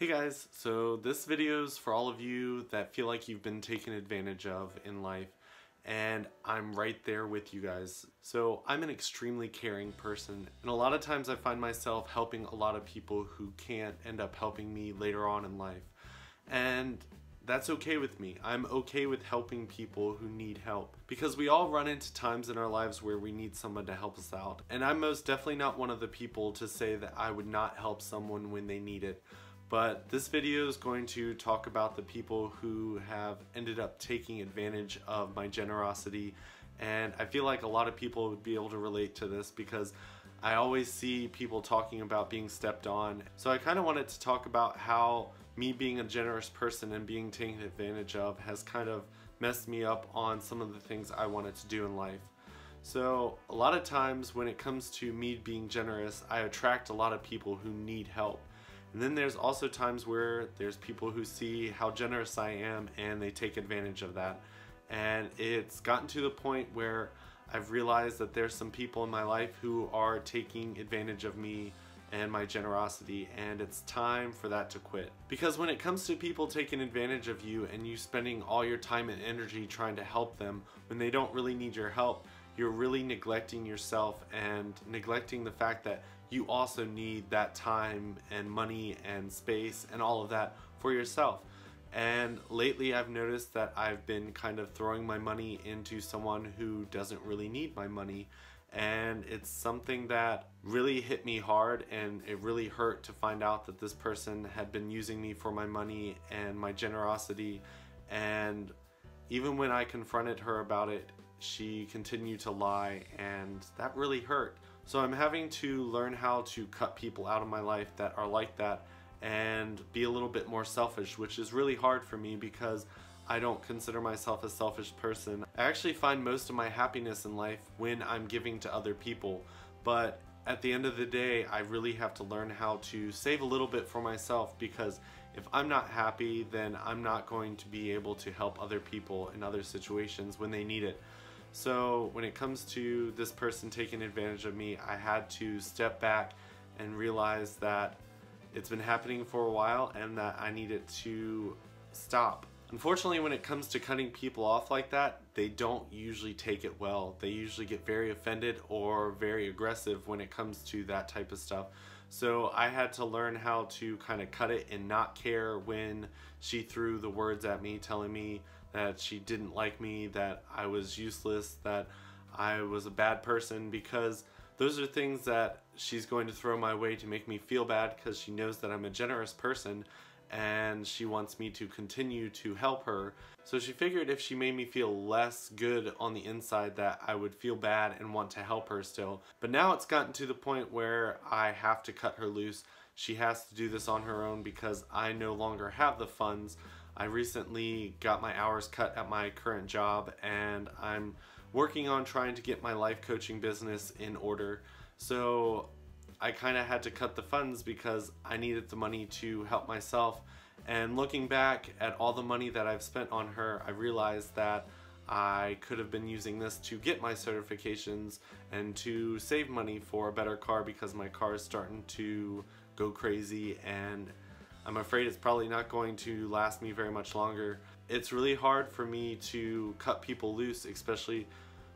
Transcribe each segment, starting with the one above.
Hey guys, so this video is for all of you that feel like you've been taken advantage of in life, and I'm right there with you guys. So I'm an extremely caring person, and a lot of times I find myself helping a lot of people who can't end up helping me later on in life. And that's okay with me. I'm okay with helping people who need help, because we all run into times in our lives where we need someone to help us out. And I'm most definitely not one of the people to say that I would not help someone when they need it. But this video is going to talk about the people who have ended up taking advantage of my generosity, and I feel like a lot of people would be able to relate to this because I always see people talking about being stepped on. So I kind of wanted to talk about how me being a generous person and being taken advantage of has kind of messed me up on some of the things I wanted to do in life. So a lot of times when it comes to me being generous, I attract a lot of people who need help. And then there's also times where there's people who see how generous I am and they take advantage of that. And it's gotten to the point where I've realized that there's some people in my life who are taking advantage of me and my generosity, and it's time for that to quit. Because when it comes to people taking advantage of you and you spending all your time and energy trying to help them when they don't really need your help, you're really neglecting yourself and neglecting the fact that you also need that time and money and space and all of that for yourself. And lately I've noticed that I've been kind of throwing my money into someone who doesn't really need my money, and it's something that really hit me hard, and it really hurt to find out that this person had been using me for my money and my generosity. And even when I confronted her about it, she continued to lie, and that really hurt. So I'm having to learn how to cut people out of my life that are like that and be a little bit more selfish, which is really hard for me because I don't consider myself a selfish person. I actually find most of my happiness in life when I'm giving to other people, but at the end of the day, I really have to learn how to save a little bit for myself, because if I'm not happy, then I'm not going to be able to help other people in other situations when they need it. So when it comes to this person taking advantage of me, I had to step back and realize that it's been happening for a while and that I needed to stop. Unfortunately, when it comes to cutting people off like that, they don't usually take it well. They usually get very offended or very aggressive when it comes to that type of stuff. So I had to learn how to kind of cut it and not care when she threw the words at me telling me that she didn't like me, that I was useless, that I was a bad person, because those are things that she's going to throw my way to make me feel bad, because she knows that I'm a generous person and she wants me to continue to help her. So she figured if she made me feel less good on the inside, that I would feel bad and want to help her still. But now it's gotten to the point where I have to cut her loose. She has to do this on her own because I no longer have the funds. I recently got my hours cut at my current job, and I'm working on trying to get my life coaching business in order. So I kind of had to cut the funds because I needed the money to help myself. And looking back at all the money that I've spent on her, I realized that I could have been using this to get my certifications and to save money for a better car, because my car is starting to go crazy and I'm afraid it's probably not going to last me very much longer. It's really hard for me to cut people loose, especially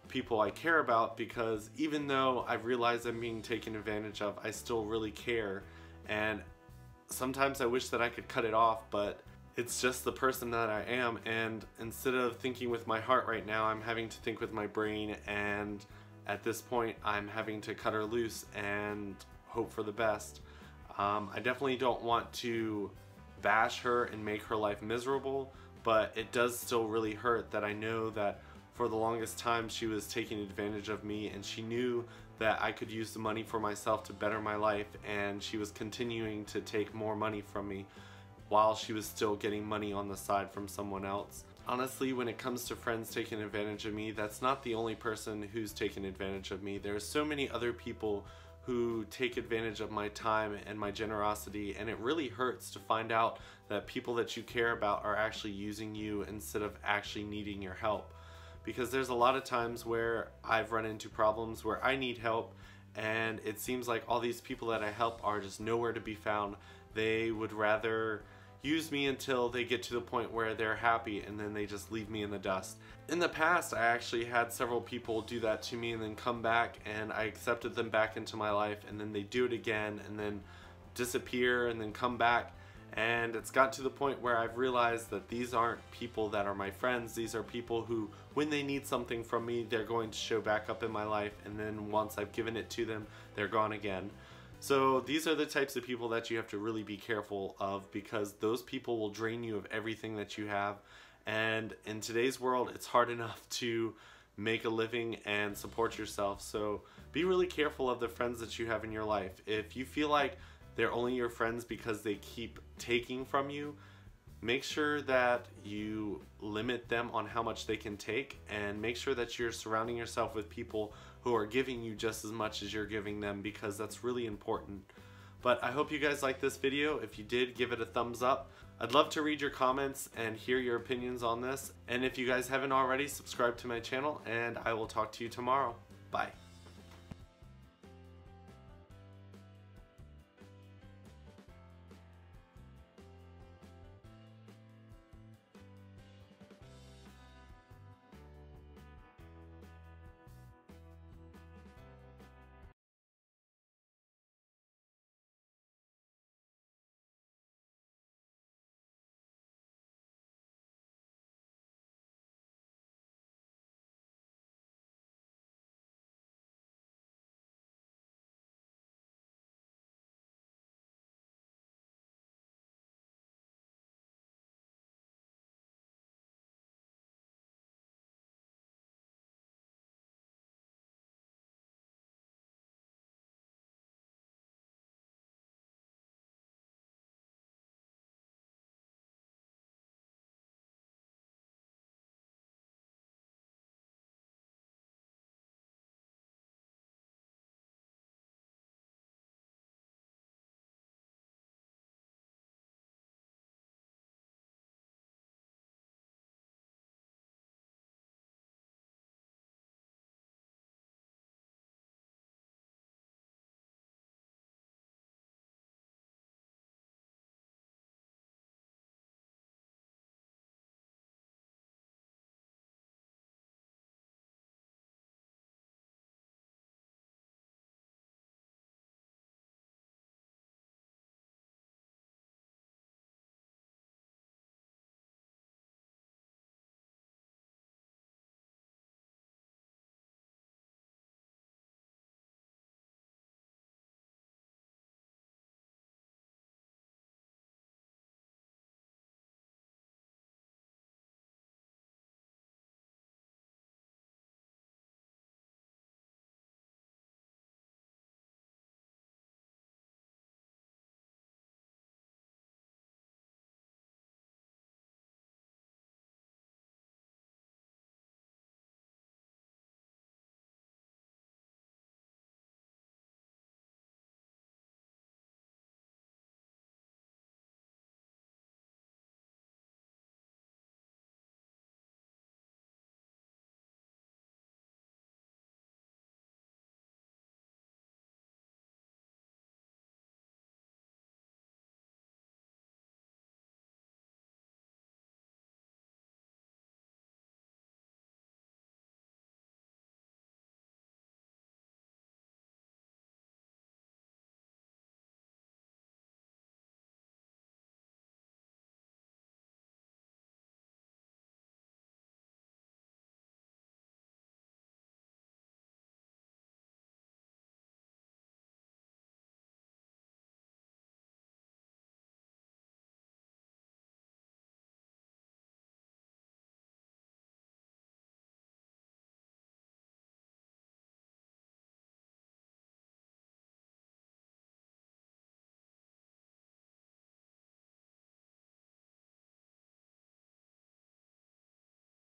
people I care about, because even though I've realized I'm being taken advantage of, I still really care. And sometimes I wish that I could cut it off, but it's just the person that I am, and instead of thinking with my heart right now, I'm having to think with my brain, and at this point I'm having to cut her loose and hope for the best. I definitely don't want to bash her and make her life miserable, but it does still really hurt that I know that for the longest time she was taking advantage of me, and she knew that I could use the money for myself to better my life, and she was continuing to take more money from me while she was still getting money on the side from someone else. Honestly, when it comes to friends taking advantage of me, that's not the only person who's taken advantage of me. There's so many other people who take advantage of my time and my generosity, and it really hurts to find out that people that you care about are actually using you instead of actually needing your help. Because there's a lot of times where I've run into problems where I need help, and it seems like all these people that I help are just nowhere to be found. They would rather use me until they get to the point where they're happy and then they just leave me in the dust. In the past, I actually had several people do that to me and then come back, and I accepted them back into my life, and then they do it again and then disappear and then come back. And it's got to the point where I've realized that these aren't people that are my friends. These are people who, when they need something from me, they're going to show back up in my life, and then once I've given it to them, they're gone again. So these are the types of people that you have to really be careful of, because those people will drain you of everything that you have. And in today's world, it's hard enough to make a living and support yourself. So be really careful of the friends that you have in your life. If you feel like they're only your friends because they keep taking from you, make sure that you limit them on how much they can take, and make sure that you're surrounding yourself with people who are giving you just as much as you're giving them, because that's really important. But I hope you guys liked this video. If you did, give it a thumbs up. I'd love to read your comments and hear your opinions on this. And if you guys haven't already, subscribe to my channel, and I will talk to you tomorrow. Bye.